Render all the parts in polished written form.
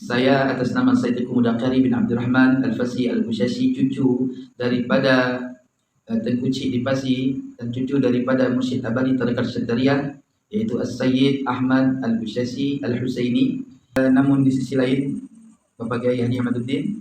Saya atas nama Said Mudakari bin Abdurrahman Al-Fasi Al-Bushashi, cucu daripada Tengku Cik Dipasi dan cucu daripada Mursyid Abadi Tarekat Syariah, yaitu As-Sayyid Ahmad Al-Bushashi Al-Husaini. Namun di sisi lain, Bapak Kiai Haji Ahmaduddin,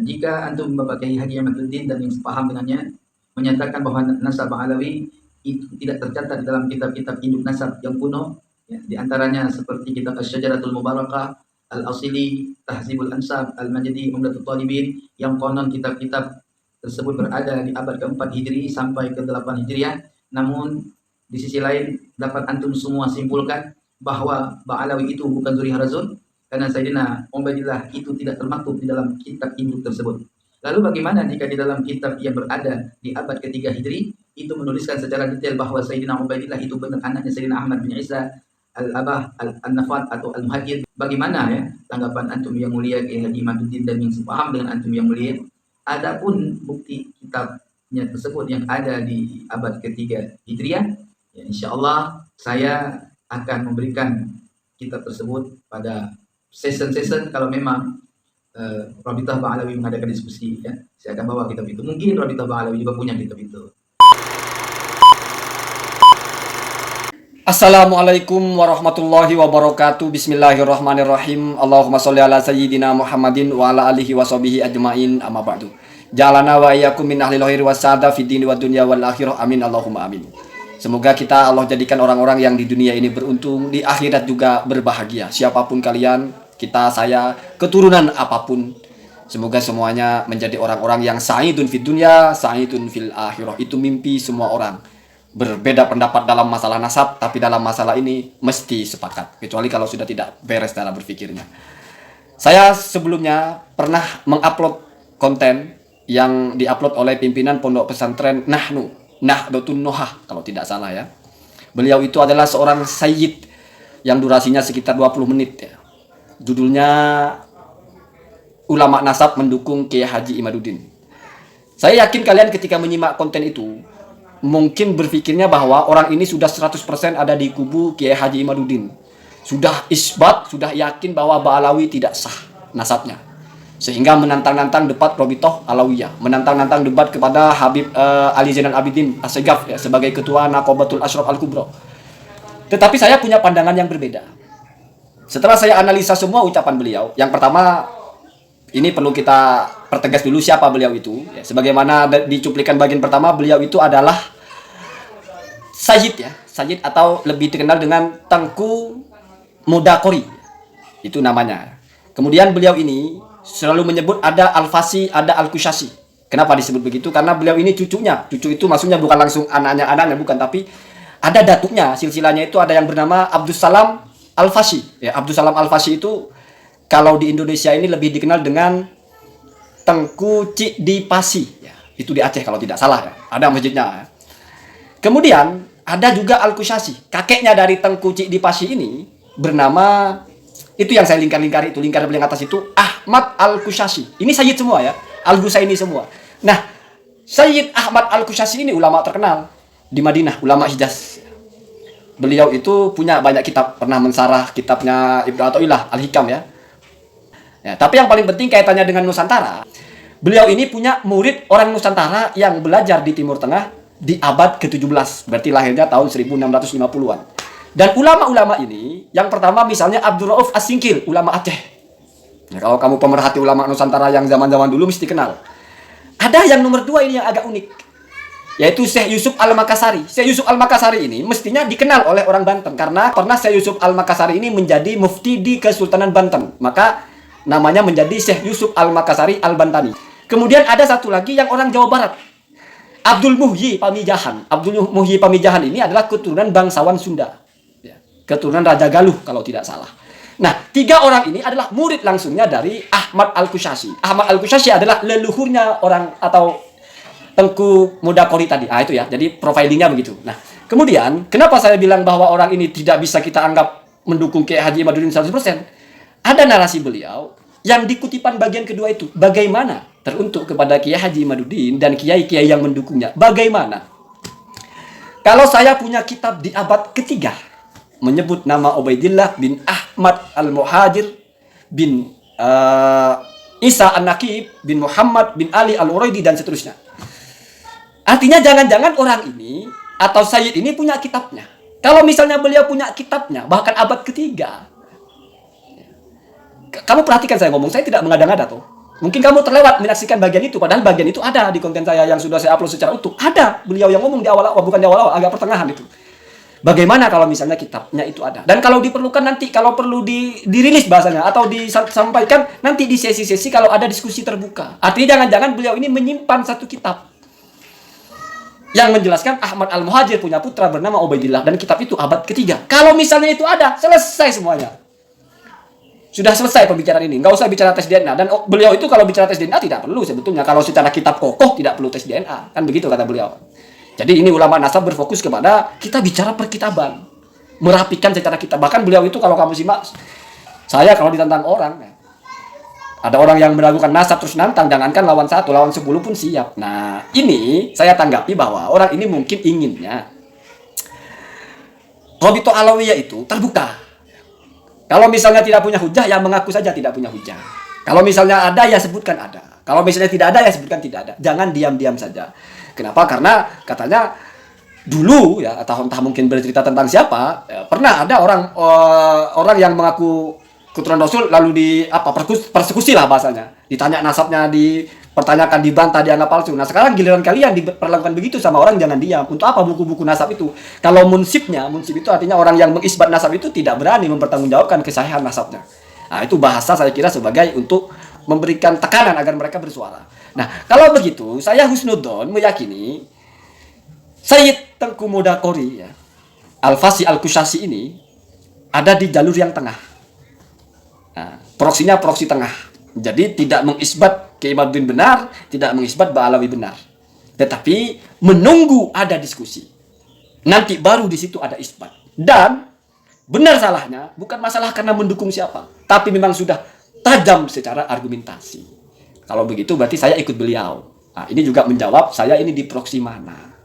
jika antum Bapak Kiai Haji Ahmaduddin dan yang sepaham dengannya menyatakan bahwa nasab Alawi itu tidak tercatat dalam kitab-kitab induk nasab yang kuno, ya, di antaranya seperti kitab Asy-Syajaratul Mubarakah, Al-Asili, Tahzibul Ansab, Al-Majdi, Umdatul Talibin, yang konon kitab-kitab tersebut berada di abad ke-4 Hijri sampai ke-8 Hijriah. Namun di sisi lain dapat antum semua simpulkan bahwa Ba'alawi itu bukan Zuri Harazun, karena Sayyidina Ubaidillah itu tidak termaktub di dalam kitab induk tersebut. Lalu bagaimana jika di dalam kitab yang berada di abad ke-3 Hijri itu menuliskan secara detail bahwa Sayyidina Ubaidillah itu benar anaknya Sayyidina Ahmad bin Isa Al-Abah Al-Nafat atau Al-Muhajir? Bagaimana ya tanggapan antum yang mulia Kiai Haji Ahmaduddin dan yang sepaham dengan antum yang mulia? Adapun bukti kitabnya tersebut yang ada di abad ke-3 Hijriah, ya insyaallah saya akan memberikan kitab tersebut pada season-season kalau memang Rabitah Ba'alawi mengadakan diskusi, ya. Saya akan bawa kitab itu. Mungkin Rabitah Ba'alawi juga punya kitab itu. Assalamualaikum warahmatullahi wabarakatuh. Bismillahirrahmanirrahim. Allahumma sholli ala sayyidina Muhammadin wa ala alihi wa sahbihi ajmain. Amma ba'du. Jalana wa iyyakum min ahlil khairi wasada fid dini wad dunya wal akhirah. Amin Allahumma amin. Semoga kita Allah jadikan orang-orang yang di dunia ini beruntung, di akhirat juga berbahagia. Siapapun kalian, kita, saya, keturunan apapun, semoga semuanya menjadi orang-orang yang sa'idun fid dunya, sa'idun fil akhirah. Itu mimpi semua orang. Berbeda pendapat dalam masalah nasab, tapi dalam masalah ini mesti sepakat, kecuali kalau sudah tidak beres dalam berpikirnya. Saya sebelumnya pernah mengupload konten yang diupload oleh pimpinan pondok pesantren Nahdlatul Nuhah kalau tidak salah ya. Beliau itu adalah seorang sayyid yang durasinya sekitar 20 menit ya. Judulnya Ulama Nasab Mendukung Kiai Haji Ahmaduddin. Saya yakin kalian ketika menyimak konten itu mungkin berpikirnya bahwa orang ini sudah 100% ada di kubu Kiai Haji Ahmaduddin. Sudah isbat, sudah yakin bahwa Ba'alawi tidak sah nasabnya. Sehingga menantang-nantang debat Rabithah Alawiyah, menantang-nantang debat kepada Habib Ali Zainal Abidin As-Segaf ya, sebagai ketua Naqabatul Ashraf Al-Kubra. Tetapi saya punya pandangan yang berbeda. Setelah saya analisa semua ucapan beliau, yang pertama ini perlu kita pertegas dulu siapa beliau itu. Ya, sebagaimana dicuplikan bagian pertama, beliau itu adalah Sayyid ya, Sayyid atau lebih dikenal dengan Tengku Mudakari. Itu namanya. Kemudian beliau ini selalu menyebut ada Al-Fasi, ada Al-Kushashi. Kenapa disebut begitu? Karena beliau ini cucunya. Cucu itu maksudnya bukan langsung anaknya bukan, tapi ada datuknya, silsilahnya itu ada yang bernama Abdus Salam Al-Fasi. Ya, Abdus Salam Al-Fasi itu kalau di Indonesia ini lebih dikenal dengan Tengku Cik Dipasi. Ya, itu di Aceh kalau tidak salah ya. Ada masjidnya. Ya. Kemudian ada juga Al-Kushashi. Kakeknya dari Tengku Cik Dipasi ini bernama, itu yang saya lingkar-lingkari itu, lingkar yang atas itu Ahmad Al-Kushashi. Ini Sayyid semua ya. Al-Husaini semua. Nah, Sayyid Ahmad Al-Kushashi ini ulama terkenal di Madinah, ulama Hijaz. Beliau itu punya banyak kitab, pernah mensarah kitabnya Ibnu Athaillah Al-Hikam ya. Ya, tapi yang paling penting kaitannya dengan Nusantara. Beliau ini punya murid orang Nusantara yang belajar di Timur Tengah di abad ke-17. Berarti lahirnya tahun 1650-an. Dan ulama-ulama ini, yang pertama misalnya Abdul Rauf As-Singkil, ulama Aceh. Ya, kalau kamu pemerhati ulama Nusantara yang zaman-zaman dulu mesti kenal. Ada yang nomor 2 ini yang agak unik, yaitu Syekh Yusuf Al-Makassari. Syekh Yusuf Al-Makassari ini mestinya dikenal oleh orang Banten, karena pernah Syekh Yusuf Al-Makassari ini menjadi mufti di Kesultanan Banten. Maka namanya menjadi Syekh Yusuf Al-Makassari Al-Bantani. Kemudian ada satu lagi yang orang Jawa Barat, Abdul Muhyi Pamijahan. Abdul Muhyi Pamijahan ini adalah keturunan bangsawan Sunda, ya, keturunan Raja Galuh kalau tidak salah. Nah, 3 orang ini adalah murid langsungnya dari Ahmad Al-Kushashi. Ahmad Al-Kushashi adalah leluhurnya orang atau Tengku Mudakari tadi. Itu ya, jadi profilingnya begitu. Nah, kemudian kenapa saya bilang bahwa orang ini tidak bisa kita anggap mendukung Kiai Haji Ahmaduddin 100%? Ada narasi beliau yang di kutipan bagian kedua itu, bagaimana teruntuk kepada Kiai Haji Ahmaduddin dan kiai-kiai yang mendukungnya. Bagaimana? Kalau saya punya kitab di abad ke-3 menyebut nama Ubaidillah bin Ahmad Al-Muhajir bin Isa An-Naqib bin Muhammad bin Ali Al-Uraidi dan seterusnya. Artinya jangan-jangan orang ini atau Sayyid ini punya kitabnya. Kalau misalnya beliau punya kitabnya, bahkan abad ketiga. Kamu perhatikan saya ngomong, saya tidak mengada-ngada tuh. Mungkin kamu terlewat menyaksikan bagian itu, padahal bagian itu ada di konten saya yang sudah saya upload secara utuh. Ada beliau yang ngomong di awal-awal, bukan di awal-awal, agak pertengahan itu. Bagaimana kalau misalnya kitabnya itu ada? Dan kalau diperlukan nanti, kalau perlu dirilis bahasanya atau disampaikan nanti di sesi-sesi kalau ada diskusi terbuka. Artinya jangan-jangan beliau ini menyimpan satu kitab yang menjelaskan Ahmad Al-Muhajir punya putra bernama Ubaidillah dan kitab itu abad ketiga. Kalau misalnya itu ada, selesai semuanya. Sudah selesai pembicaraan ini. Nggak usah bicara tes DNA. Dan beliau itu kalau bicara tes DNA tidak perlu sebetulnya. Kalau secara kitab kokoh tidak perlu tes DNA. Kan begitu kata beliau. Jadi ini ulama nasab berfokus kepada kita bicara perkitaban. Merapikan secara kitab. Bahkan beliau itu kalau kamu simak, saya kalau ditantang orang, ada orang yang meragukan nasab terus nantang, jangankan lawan 1, lawan 10 pun siap. Nah, ini saya tanggapi bahwa orang ini mungkin inginnya Robito Alawiyah itu terbuka. Kalau misalnya tidak punya hujah, ya mengaku saja tidak punya hujah. Kalau misalnya ada, ya sebutkan ada. Kalau misalnya tidak ada, ya sebutkan tidak ada. Jangan diam-diam saja. Kenapa? Karena katanya dulu ya, atau entah mungkin bercerita tentang siapa, ya, pernah ada orang yang mengaku keturunan Rasul lalu persekusi lah bahasanya. Ditanya nasabnya, dipertanyakan, dibantah, dianggap palsu. Nah sekarang giliran kalian diperlakukan begitu sama orang, jangan diam. Untuk apa buku-buku nasab itu? Kalau munsib itu artinya orang yang mengisbat nasab itu tidak berani mempertanggungjawabkan kesahihan nasabnya. Nah itu bahasa saya kira sebagai untuk memberikan tekanan agar mereka bersuara. Nah kalau begitu saya husnudzon meyakini Sayyid Tengku Mudakori ya, Al-Fasi Al-Kusyasi ini ada di jalur yang tengah. Nah, proksinya proksi tengah. Jadi tidak mengisbat Kiai Imaduddin benar, tidak mengisbat Ba'alawi benar. Tetapi menunggu ada diskusi. Nanti baru di situ ada isbat. Dan benar salahnya bukan masalah karena mendukung siapa, tapi memang sudah tajam secara argumentasi. Kalau begitu berarti saya ikut beliau. Nah, ini juga menjawab saya ini di proksi mana.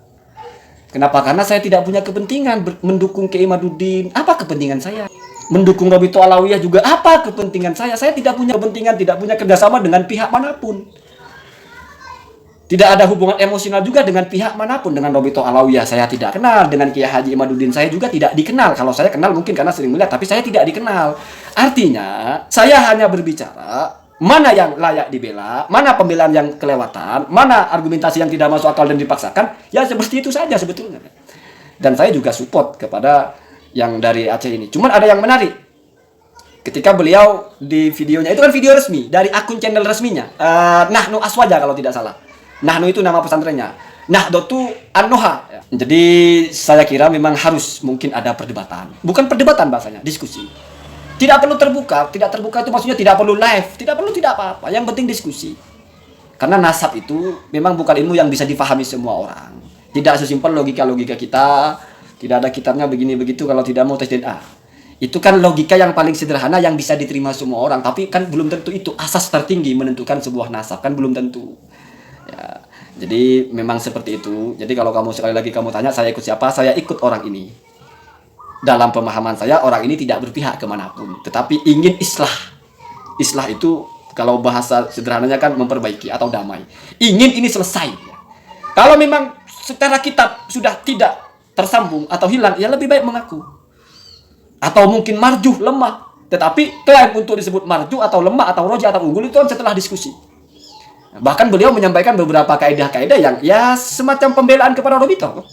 Kenapa? Karena saya tidak punya kepentingan mendukung Kiai Imaduddin. Apa kepentingan saya? Mendukung Robito Alawiyah juga apa kepentingan saya? Saya tidak punya kepentingan, tidak punya kerjasama dengan pihak manapun. Tidak ada hubungan emosional juga dengan pihak manapun. Dengan Robito Alawiyah saya tidak kenal. Dengan Kiai Haji Imaduddin saya juga tidak dikenal. Kalau saya kenal mungkin karena sering melihat, tapi saya tidak dikenal. Artinya saya hanya berbicara mana yang layak dibela, mana pembelaan yang kelewatan, mana argumentasi yang tidak masuk akal dan dipaksakan. Ya seperti itu saja sebetulnya. Dan saya juga support kepada yang dari Aceh ini. Cuman ada yang menarik. Ketika beliau di videonya, itu kan video resmi dari akun channel resminya. Nahnu Aswaja kalau tidak salah. Nahnu itu nama pesantrennya. Nahdlatul An-Nuha. Jadi saya kira memang harus mungkin ada perdebatan. Bukan perdebatan bahasanya, diskusi. Tidak perlu terbuka. Tidak terbuka itu maksudnya tidak perlu live. Tidak perlu tidak apa-apa. Yang penting diskusi. Karena nasab itu memang bukan ilmu yang bisa difahami semua orang. Tidak sesimpel logika-logika kita. Tidak ada kitabnya begini begitu kalau tidak mau tes DNA. Itu kan logika yang paling sederhana yang bisa diterima semua orang. Tapi kan belum tentu itu asas tertinggi menentukan sebuah nasab. Kan belum tentu. Ya, jadi memang seperti itu. Jadi kalau kamu sekali lagi kamu tanya saya ikut siapa? Saya ikut orang ini. Dalam pemahaman saya orang ini tidak berpihak kemanapun. Tetapi ingin islah. Islah itu kalau bahasa sederhananya kan memperbaiki atau damai. Ingin ini selesai. Kalau memang secara kitab sudah tidak tersambung atau hilang, ya lebih baik mengaku. Atau mungkin marjuh, lemah. Tetapi klaim untuk disebut marjuh atau lemah atau roja atau unggul itu kan setelah diskusi. Bahkan beliau menyampaikan beberapa kaidah-kaidah yang ya semacam pembelaan kepada Robito.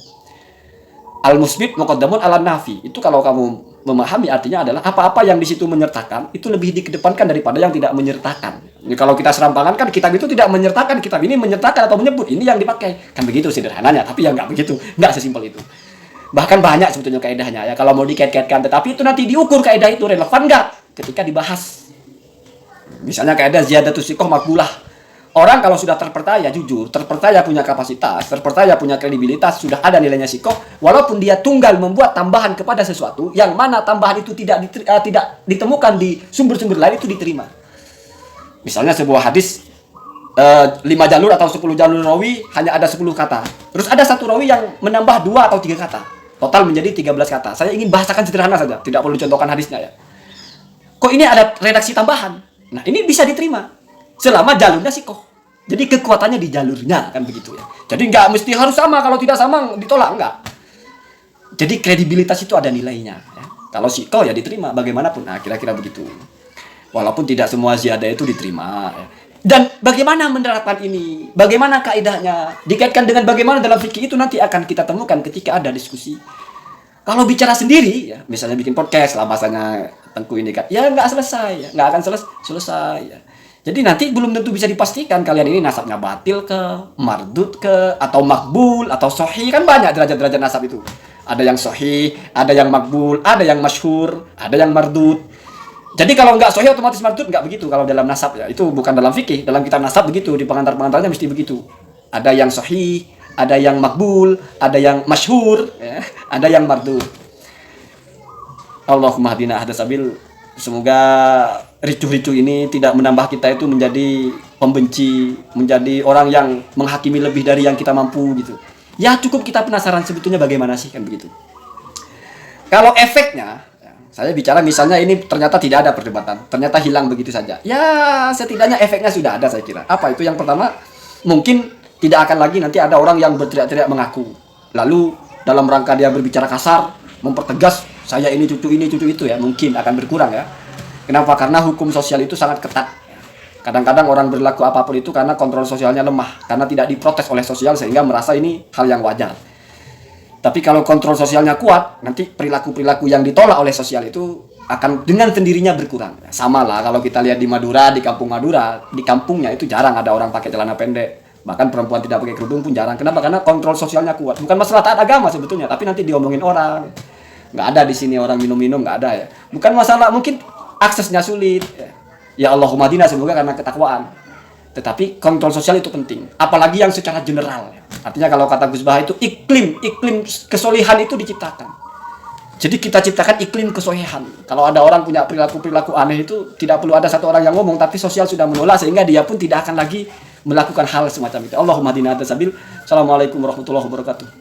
Al-musbit muqaddamun ala nafi. Itu kalau kamu memahami artinya adalah apa-apa yang di situ menyertakan itu lebih dikedepankan daripada yang tidak menyertakan. Jadi kalau kita serampangan kan kitab itu tidak menyertakan, kitab ini menyertakan atau menyebut ini yang dipakai. Kan begitu sederhananya, tapi ya enggak begitu. Enggak sesimpel itu. Bahkan banyak sebetulnya kaidahnya ya kalau mau dikait-kaitkan, tetapi itu nanti diukur kaidah itu relevan enggak ketika dibahas. Misalnya kaidah ziyadatus siqah maqbulah. Orang kalau sudah terpercaya jujur, terpercaya punya kapasitas, terpercaya punya kredibilitas, sudah ada nilainya sikoh, walaupun dia tunggal membuat tambahan kepada sesuatu, yang mana tambahan itu tidak ditemukan di sumber-sumber lain itu diterima. Misalnya sebuah hadis 5 jalur atau 10 jalur rawi hanya ada 10 kata. Terus ada satu rawi yang menambah 2 atau 3 kata. Total menjadi 13 kata. Saya ingin bahasakan sederhana saja, tidak perlu contohkan hadisnya ya. kok ini ada redaksi tambahan. Nah, ini bisa diterima selama jalurnya sikoh. Jadi kekuatannya di jalurnya, kan begitu ya. Jadi nggak mesti harus sama, kalau tidak sama ditolak, enggak. Jadi kredibilitas itu ada nilainya ya. Kalau sikoh ya diterima bagaimanapun. Nah, kira-kira begitu. Walaupun tidak semua ziyadah itu diterima ya. Dan bagaimana menerapkan ini? Bagaimana kaidahnya? Dikaitkan dengan bagaimana dalam fikih itu nanti akan kita temukan ketika ada diskusi. Kalau bicara sendiri, ya, misalnya bikin podcast lah bahasanya Tengku ini kan, ya nggak selesai, ya, nggak akan selesai. Ya. Jadi nanti belum tentu bisa dipastikan kalian ini nasabnya batil ke, mardud ke, atau makbul, atau sahih, kan banyak derajat-derajat nasab itu. Ada yang sahih, ada yang makbul, ada yang masyhur, ada yang mardud. Jadi kalau nggak sahih otomatis mardud, nggak begitu kalau dalam nasab ya. Itu bukan dalam fikih, dalam kitab nasab begitu, di pengantar-pengantarnya mesti begitu. Ada yang sahih, ada yang makbul, ada yang masyhur, ya, ada yang mardud. Allahumma hadina hada sabil. Semoga ricuh-ricuh ini tidak menambah kita itu menjadi pembenci, menjadi orang yang menghakimi lebih dari yang kita mampu gitu. Ya cukup kita penasaran sebetulnya bagaimana sih, kan begitu. Kalau efeknya, saya bicara misalnya ini ternyata tidak ada perdebatan, ternyata hilang begitu saja. Ya setidaknya efeknya sudah ada saya kira. Apa itu? Yang pertama, mungkin tidak akan lagi nanti ada orang yang berteriak-teriak mengaku. Lalu dalam rangka dia berbicara kasar, mempertegas saya ini cucu itu ya, mungkin akan berkurang ya. Kenapa? Karena hukum sosial itu sangat ketat. Kadang-kadang orang berlaku apapun itu karena kontrol sosialnya lemah, karena tidak diprotes oleh sosial sehingga merasa ini hal yang wajar. Tapi kalau kontrol sosialnya kuat, nanti perilaku-perilaku yang ditolak oleh sosial itu akan dengan sendirinya berkurang. Sama lah kalau kita lihat di Madura, di kampung Madura, di kampungnya itu jarang ada orang pakai celana pendek. Bahkan perempuan tidak pakai kerudung pun jarang. Kenapa? Karena kontrol sosialnya kuat. Bukan masalah taat agama sebetulnya, tapi nanti diomongin orang. Nggak ada di sini orang minum-minum, nggak ada ya. Bukan masalah, mungkin aksesnya sulit. Ya Allahumma hadina, semoga karena ketakwaan. Tetapi kontrol sosial itu penting. Apalagi yang secara general. Artinya kalau kata Gus Bah itu iklim kesolihan itu diciptakan. Jadi kita ciptakan iklim kesolehan. Kalau ada orang punya perilaku aneh itu tidak perlu ada satu orang yang ngomong, tapi sosial sudah menolak sehingga dia pun tidak akan lagi melakukan hal semacam itu. Allahumma hadina hada sabil. Assalamualaikum warahmatullahi wabarakatuh.